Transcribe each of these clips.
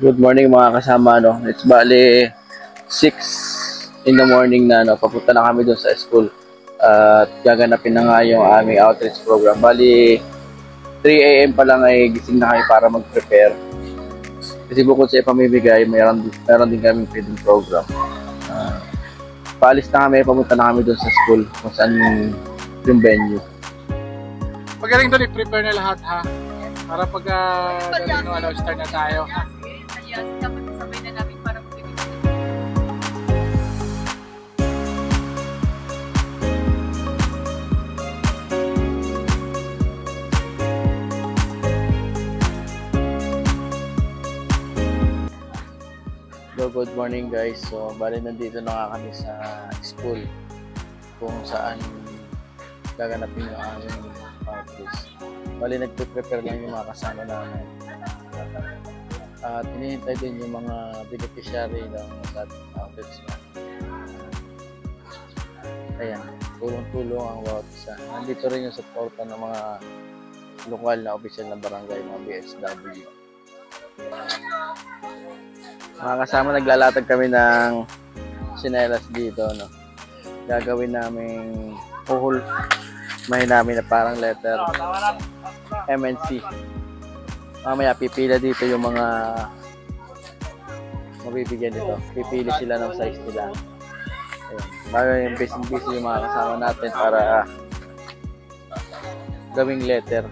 Good morning mga kasama, no. It's bali 6 in the morning na, no. Papunta na kami doon sa school. At gaganapin na nga yung aming outreach program. Bali 3 a.m. pa lang ay gising na kami para mag-prepare. Kasi bukod sa ipamimigay, meron din kaming feeding program. Paalis na kami, papunta na kami doon sa school kung saan yung venue. Magaling doon, i-prepare na lahat ha. Para pag start na tayo. Yes, dapat sabay na namin para magbibigay. Good morning guys. So, bali nandito na nga kami sa school kung saan gaganapin yung aming outreach. Bali nagpe-prepare lang yung mga kasama namin. At hinihintay din yung mga beneficiary ng ating outreach na. Ayan, tulong-tulong ang bawat isa. Nandito rin yung suporta ng mga lokal na opisyal ng barangay, mga BSW. Mga kasama, naglalatag kami ng sinelas dito, no. Gagawin namin mahin namin na parang letter MNC. Mamaya pipila dito yung mga mabibigyan dito. Pipili sila ng size nila. Ayun. Bago yung busy yung mga kasama natin para gawing letter.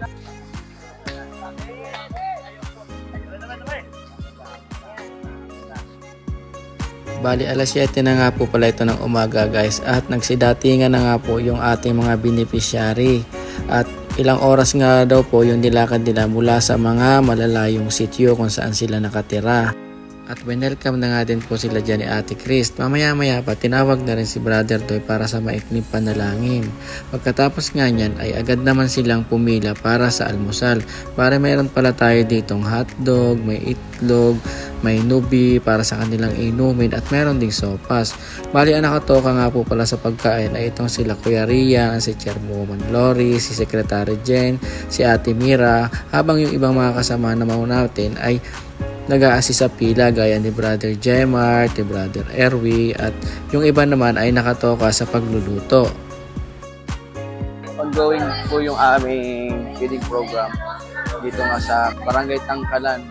Bali alas 7 na nga po pala ito ng umaga guys, at nagsidatingan na nga po yung ating mga beneficiary, at ilang oras nga daw po yung nilakad nila mula sa mga malalayong sityo kung saan sila nakatira. At welcome na nga din po sila dyan ni Ate Chris. Mamaya pa tinawag na rin si Brother Toy para sa maikling panalangin. Pagkatapos nga nyan ay agad naman silang pumila para sa almusal. Para mayroon pala tayo ditong hotdog, may itlog, may nubi para sa kanilang inumin, at meron ding sopas. Bali ang nakatoka nga po pala sa pagkain ay itong sila Kuya Rian, si Chairwoman Lori, si Secretary Jen, si Ate Mira, habang yung ibang mga kasama na natin ay nag-a-assist sa pila gaya ni Brother Jemar, ni Brother Erwi, at yung iba naman ay nakatoka sa pagluluto. Ongoing po yung aming feeding program dito nga sa Barangay Tangkalan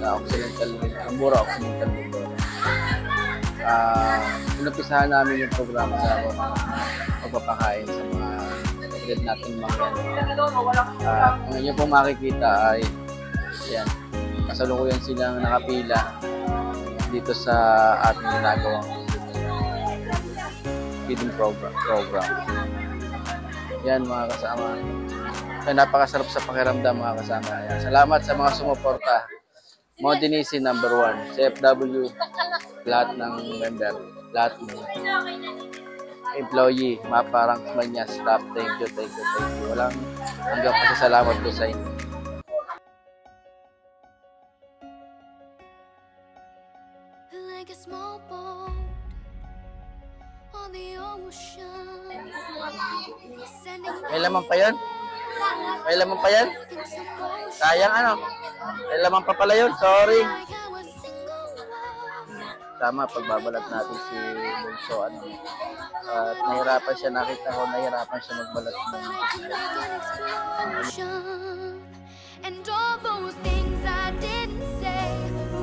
sa Occidental Mindoro. Inumpisahan namin yung programa sa pagpapakain sa mga kapatid natin mga ang inyo pong makikita ay yan, kasalukuyan silang nakapila dito sa ating ginagawang feeding program. Yan mga kasama. Ay, napakasarap sa pakiramdam mga kasama. Yan. Salamat sa mga sumuporta. Modinisi number 1, CFW, lahat ng member, lahat ng employee, maparang manya staff. Thank you. Walang hanggang pasasalamat ko sa inyo. Like a small boat on the ocean. May laman pa yan? Sayang ano? May laman pa pala yun, sorry. Tama, pagbabalat natin si Bunso, ano. At nahirapan siya, nakita ko, nahirapan siya magbalat ng and all those things I didn't say,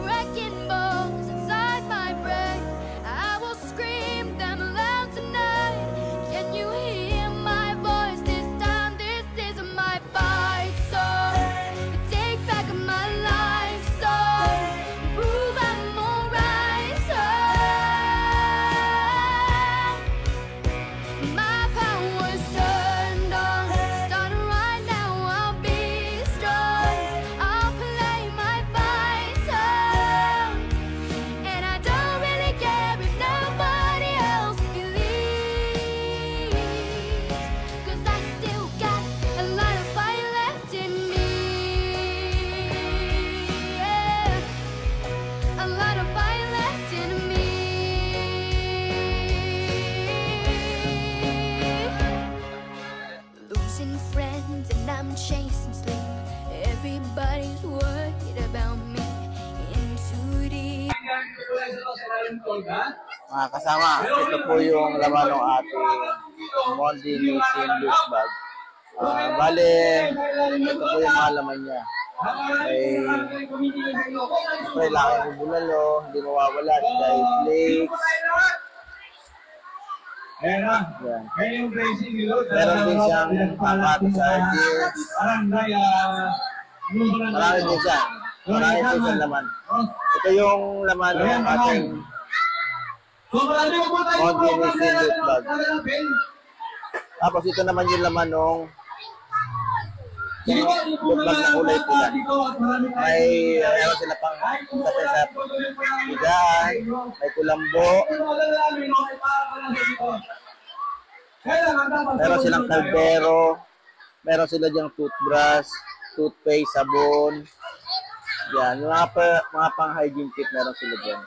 wrecking balls inside my brain. I will scream them aloud tonight. Can you hear my voice this time? This is my fight song. Take back my life song. Prove I'm alright song. My power's turned on. Start right now, I'll be Mga kasama, ito po yung laman ng ating Mondi Nissin loose bag. Bale, ito po yung mga laman niya. May laki ng bulalo, hindi mawawala, dahil flakes. Yan. Meron din siyang pangati sa gears. Marami din siya. Marami din siyang laman. Ito yung laman ng ating Mondi Nissin loose bag. Tapos ito naman yung laman ng loose bag na kulay pula. May meron sila pang sa higaan, may kulambo, meron silang kaldero, meron sila diyang toothbrush, toothpaste, sabon. Yan, mga pang-hygiene kit meron sila dyan.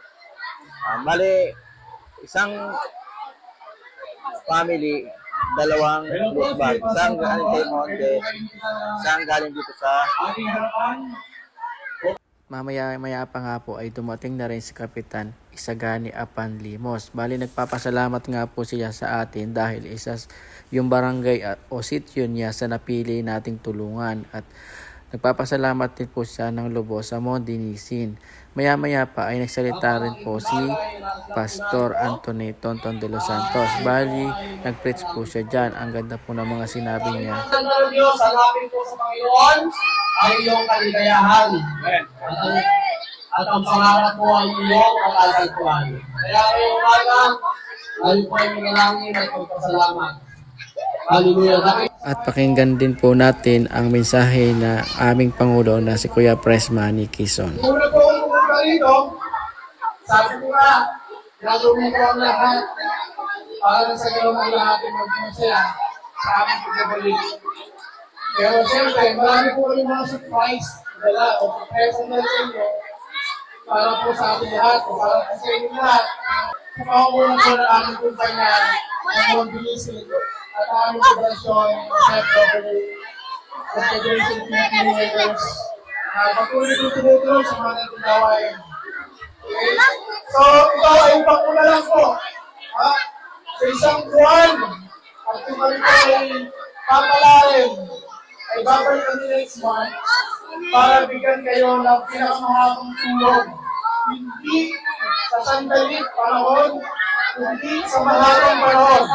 Bali, isang family, dalawang loose bag. Isang galing kay Monde, isang galing dito sa... Mamaya pa nga po ay dumating na rin si Kapitan Isagani Apan Limos. Bali nagpapasalamat nga po siya sa atin dahil isa yung barangay o sityo niya sa napili nating tulungan. At nagpapasalamat din po siya ng lubos sa Mondi Nissin. Maya pa ay nagsalita rin po si Pastor Anthony Tonton de los Santos. Bali, nag-preach po siya dyan. Ang ganda po ng mga sinabi niya. Ang Diyos, hanapin po sa Panginoon ay iyong kaligayahan. At ang pangarap po ay iyong katatagpuan. Kaya ngayong umaga, ay po ay manalangin at magpasalamat. Hallelujah. At pakinggan din po natin ang mensahe na aming Pangulo na si Kuya Presmani Quezon. Una po ang pumunta rito, sabi ko nga, gagawin ko ang lahat para sa gawin ang lahat ay magmasaya sa aming pagbabalik. Pero siyempre, marami po rin mga surprise dala o personal sa inyo para po sa ating lahat o para po sa inyo lahat. Sa pangungunan po ng aming kumpanya ng Mondi Nissin at aming federasyon ng FW Confederation of Philippine Makers. Patuloy ko tinutulong sa mga natin gawain. Okay? So, ito ay impact ko na lang po. Sa isang buwan, at kung kami po ay papalarin, ay babalik kami next month para bigyan kayo ng pinakamahabang tulong. Hindi sa sandalit panahon, hindi sa mahabang panahon.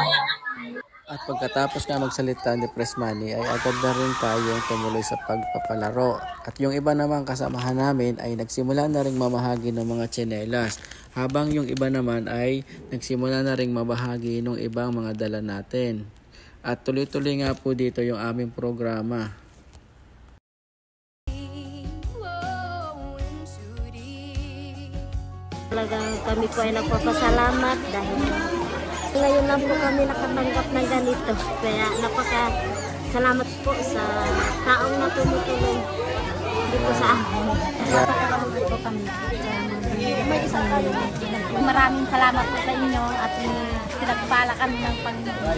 At pagkatapos nga magsalita ni Presmani ay agad na rin tayong tumuloy sa pagpapalaro. At yung iba naman kasamahan namin ay nagsimula na rin mamahagi ng mga tsinelas. Habang yung iba naman ay nagsimula na rin mabahagi ng ibang mga dala natin. At tuloy-tuloy nga po dito yung aming programa. Talagang kami po ay nagpapasalamat dahil ngayon lang po kami nakatanggap ng ganito. Kaya napakasalamat po sa taong na tumutulong dito sa amin. Napakasalamat po kami. Maraming salamat po sa inyo at pinagpala kami ng Panginoon.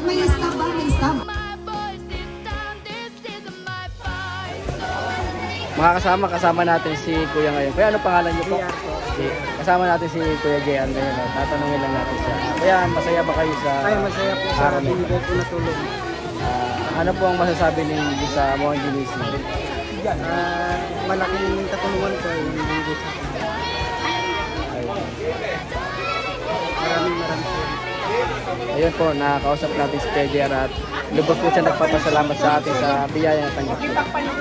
May stop ba? May stop? Mga kasama natin si Kuya ngayon. Kuya, ano pangalan niyo po? Kasama natin si Kuya JR ngayon. Tatanungin lang natin siya. Kuya, masaya ba kayo sa... Ay, masaya po sa binigay ko na tulong. Ano po ang masasabi ninyo sa Mondi Nissin? Malaking katulungan ko yung binigay sa akin. Maraming Ayun po, nakakausap natin si Kuya JR at lubos po siya nagpapasalamat sa atin sa biyaya na tanggap po.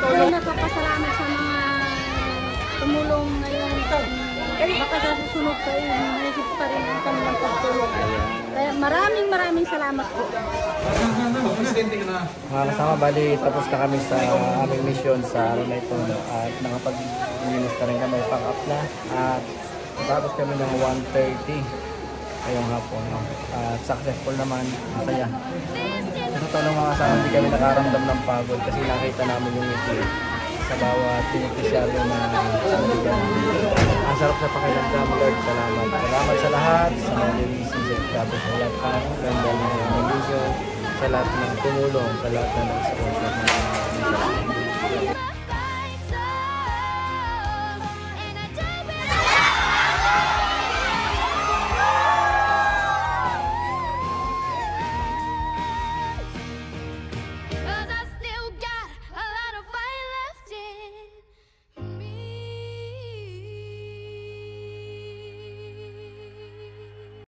Napapasalamat sa mga tumulong ngayon. Baka sa susunod pa rin, mahigit pa rin ang kanilang pagtulong. Kaya maraming salamat po. Mga kasama, bali tapos na kami sa aming mission sa araw na ito at nakapag-minis na rin kami, pack up na at tapos kami ng 1:30 ngayong hapon at successful naman, masaya. Sa totoo mga kasama, hindi kami nakaramdam ng pagod kasi nakita namin yung ngiti sa bawat beneficiaryo na sandigan. Ang sarap sa pakiramdam, Lord. Salamat. Salamat sa lahat, sa mga Nissin, tapos sa lahat ng ganda ng video, sa lahat ng tumulong, sa lahat ng sponsor.